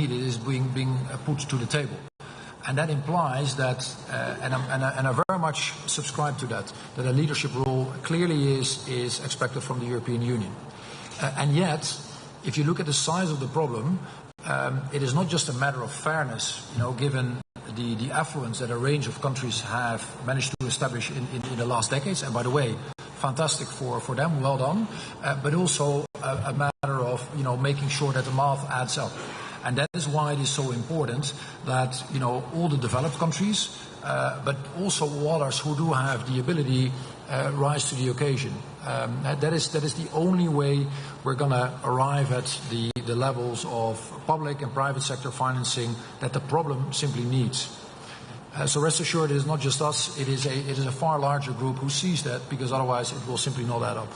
needed is being put to the table. And that implies that, and I very much subscribe to that a leadership role clearly is expected from the European Union. And yet, if you look at the size of the problem, it is not just a matter of fairness, given the affluence that a range of countries have managed to establish in the last decades. And by the way, fantastic for them, well done. But also a matter of, making sure that the math adds up. And that is why it is so important that, all the developed countries, but also all others who do have the ability, rise to the occasion. That is the only way we're going to arrive at the levels of public and private sector financing that the problem simply needs. So rest assured, it is not just us. It is a far larger group who sees that, because otherwise it will simply not add up.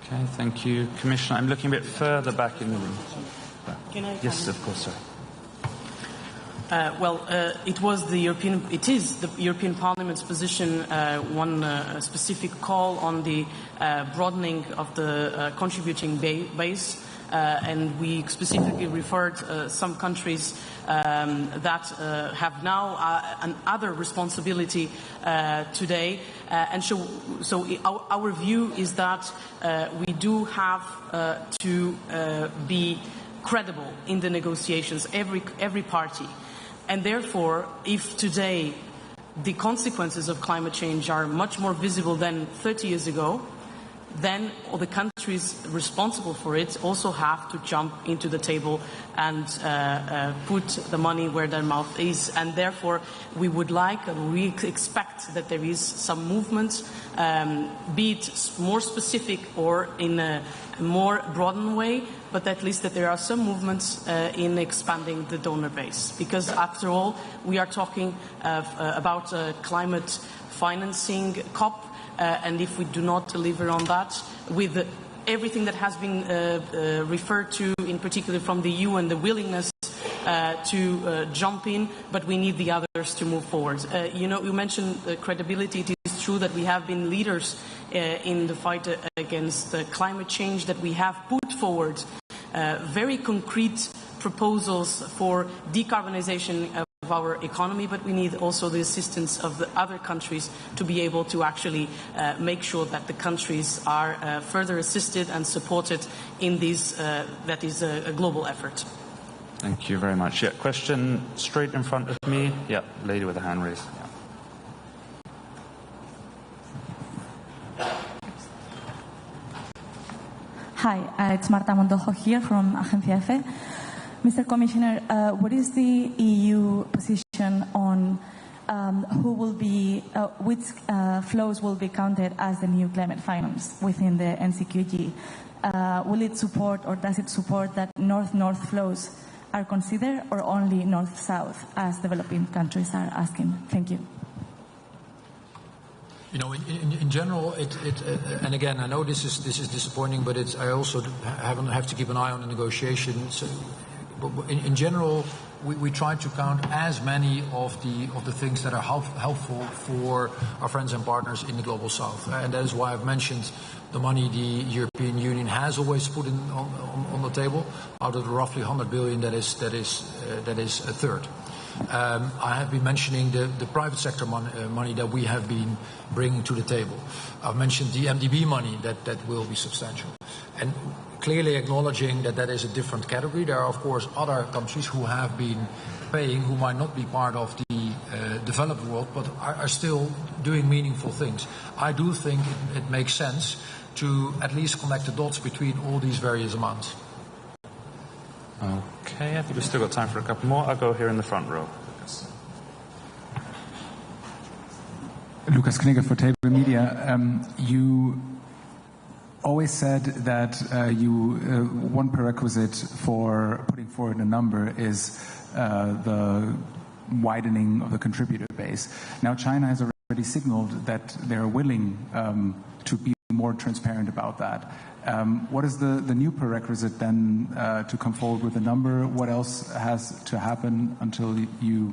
Okay, thank you, Commissioner. I'm looking a bit further back in the room. Yes, of course, sir. It is the European Parliament's position, one specific call on the broadening of the contributing base, and we specifically referred some countries that have now another responsibility today, and so our view is that we do have to be credible in the negotiations, every party. And therefore, if today the consequences of climate change are much more visible than 30 years ago, then all the countries responsible for it also have to jump into the table and put the money where their mouth is. And therefore, we would like, and we expect that there is some movement, be it more specific or in a more broadened way, but at least that there are some movements in expanding the donor base. Because after all, we are talking about climate financing COP, and if we do not deliver on that, with everything that has been referred to, in particular from the EU, and the willingness to jump in, but we need the others to move forward. You mentioned credibility. It is true that we have been leaders in the fight against climate change, that we have put forward very concrete proposals for decarbonization of our economy, but we need also the assistance of the other countries to be able to actually make sure that the countries are further assisted and supported in this, that is a global effort. Thank you very much. Yeah, question straight in front of me. Yeah, lady with the hand raised. Yeah. Hi, it's Marta Montojo here from Agencia EFE. Mr. Commissioner, what is the EU position on who will be, which flows will be counted as the new climate finance within the NCQG? Will it support, or does it support, that north-north flows are considered, or only north-south, as developing countries are asking? Thank you. In general, and again, I know this is disappointing, but I also have to keep an eye on the negotiations. But in general, we try to count as many of the things that are helpful for our friends and partners in the global south, and that is why I've mentioned the money the European Union has always put on the table. Out of the roughly 100 billion, that is a third. I have been mentioning the private sector money that we have been bringing to the table. I've mentioned the MDB money that will be substantial. And clearly acknowledging that is a different category. There are, of course, other countries who have been paying, who might not be part of the developed world, but are still doing meaningful things. I do think it makes sense to at least connect the dots between all these various amounts. Okay, I think we've still got time for a couple more. I'll go here in the front row. Lucas Knigge for Table Media. You always said that one prerequisite for putting forward a number is the widening of the contributor base. Now, China has already signaled that they're willing to be more transparent about that. What is the new prerequisite then to come forward with a number? What else has to happen until you,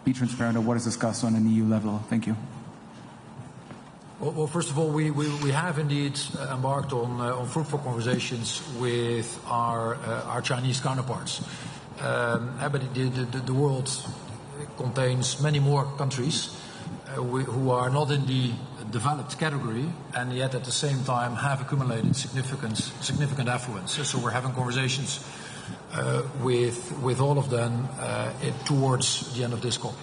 be transparent, or what is discussed on an EU level? Thank you. Well, first of all, we have indeed embarked on fruitful conversations with our Chinese counterparts. But the world contains many more countries who are not in the developed category, and yet at the same time have accumulated significant affluence. So we're having conversations with all of them towards the end of this COP.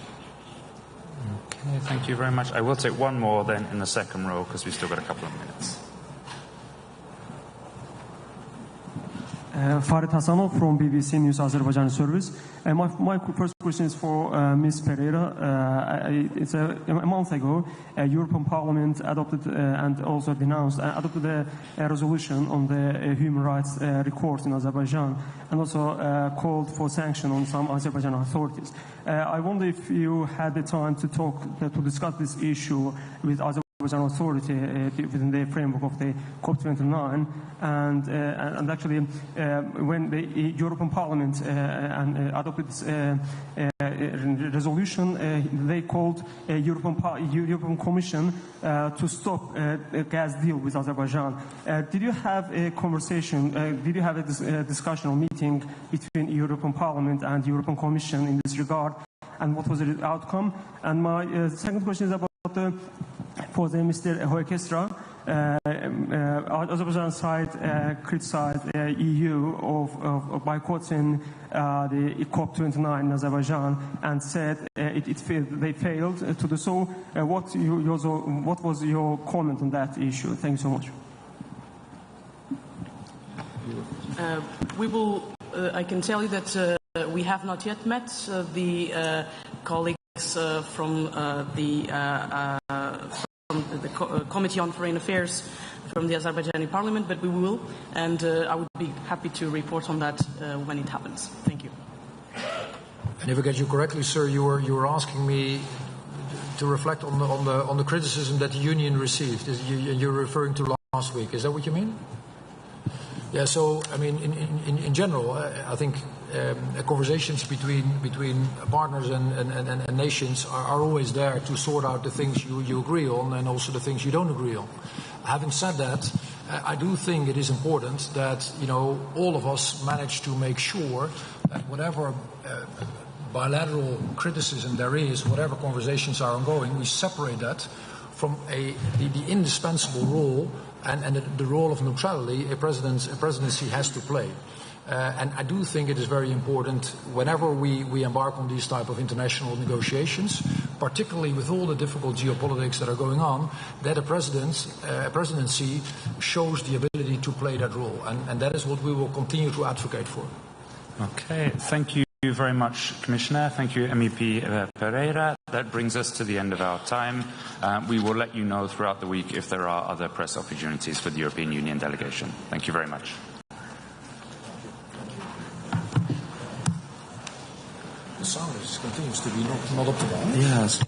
Okay, thank you very much. I will take one more then in the second row because we've still got a couple of minutes. Farid Hasanov from BBC News Azerbaijan Service. My first question is for Ms. Pereira. It's a month ago, European Parliament adopted and also adopted a resolution on the human rights record in Azerbaijan, and also called for sanction on some Azerbaijan authorities. I wonder if you had the time to discuss this issue with Azerbaijan authority within the framework of the COP29, and actually when the European Parliament adopted this resolution, they called European Commission to stop a gas deal with Azerbaijan. Did you have a conversation? Did you have a discussion or meeting between European Parliament and European Commission in this regard? And what was the outcome? And my second question is about for Mr. Hoekestra. Azerbaijan side criticized EU of boycotting the COP29 in Azerbaijan and said they failed to do so. What was your comment on that issue? Thank you so much. I can tell you that we have not yet met the colleagues from the Committee on Foreign Affairs from the Azerbaijani Parliament, but we will, and I would be happy to report on that when it happens. Thank you. And if I get you correctly, sir, you were asking me to reflect on the criticism that the Union received. You're referring to last week. Is that what you mean? Yeah. So I mean, in general, I think conversations between partners and nations are always there to sort out the things you agree on and also the things you don't agree on. Having said that, I do think it is important that all of us manage to make sure that whatever bilateral criticism there is, whatever conversations are ongoing, we separate that from the indispensable role and the role of neutrality a presidency has to play. And I do think it is very important whenever we embark on these type of international negotiations, particularly with all the difficult geopolitics that are going on, that a presidency shows the ability to play that role. And that is what we will continue to advocate for. Okay, thank you very much, Commissioner. Thank you, MEP Pereira. That brings us to the end of our time. We will let you know throughout the week if there are other press opportunities for the European Union delegation. Thank you very much. The sound continues to be not optimal. Yes.